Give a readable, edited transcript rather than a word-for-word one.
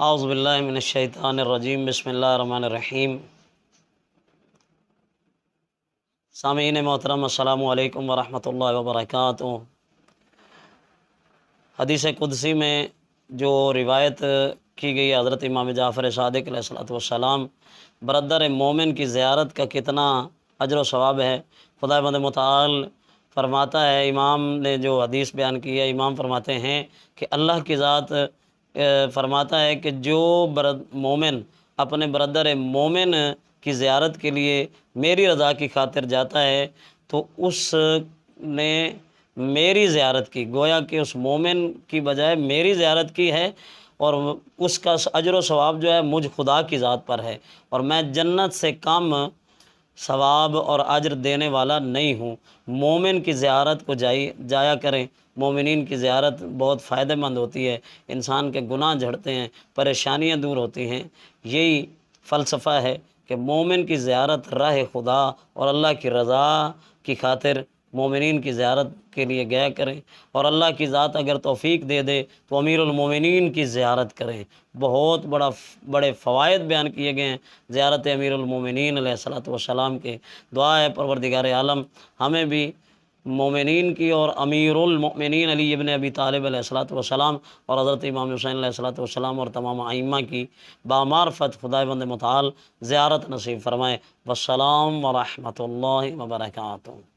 اعوذ باللہ من الشیطان الرجیم، بسم اللہ الرحمن الرحیم۔ سامعین محترم، السلام علیکم ورحمۃ اللہ وبرکاتہ۔ حدیث قدسی میں جو روایت کی گئی حضرت امام جعفر صادق علیہ الصلوۃ والسلام، برادر مومن کی زیارت کا کتنا اجر و ثواب ہے، خداوند متعال فرماتا ہے، امام نے جو حدیث بیان کی ہے، امام فرماتے ہیں کہ اللہ کی ذات فرماتا ہے کہ جو مومن اپنے برادر مومن کی زیارت کے لیے میری رضا کی خاطر جاتا ہے تو اس نے میری زیارت کی، گویا کہ اس مومن کی بجائے میری زیارت کی ہے، اور اس کا اجر و ثواب جو ہے مجھ خدا کی ذات پر ہے، اور میں جنت سے کم ثواب اور اجر دینے والا نہیں ہوں۔ مومن کی زیارت کو جایا کریں۔ مومنین کی زیارت بہت فائدہ مند ہوتی ہے، انسان کے گناہ جھڑتے ہیں، پریشانیاں دور ہوتی ہیں۔ یہی فلسفہ ہے کہ مومن کی زیارت راہ خدا اور اللہ کی رضا کی خاطر مومنین کی زیارت کے لیے گیا کریں، اور اللہ کی ذات اگر توفیق دے دے تو امیر المومنین کی زیارت کریں۔ بہت بڑے فوائد بیان کیے گئے ہیں زیارت امیر المومنین علیہ الصلوۃ والسلام کے۔ دعا ہے پروردگار عالم ہمیں بھی مومنین کی اور امیر المؤمنین علی ابن ابی طالب علیہ الصلوۃ والسلام اور حضرت امام حسین علیہ الصلوۃ والسلام اور تمام ائمہ کی بامعرفت خداوند متعال زیارت نصیب فرمائے۔ والسلام ورحمۃ اللہ وبرکاتہ۔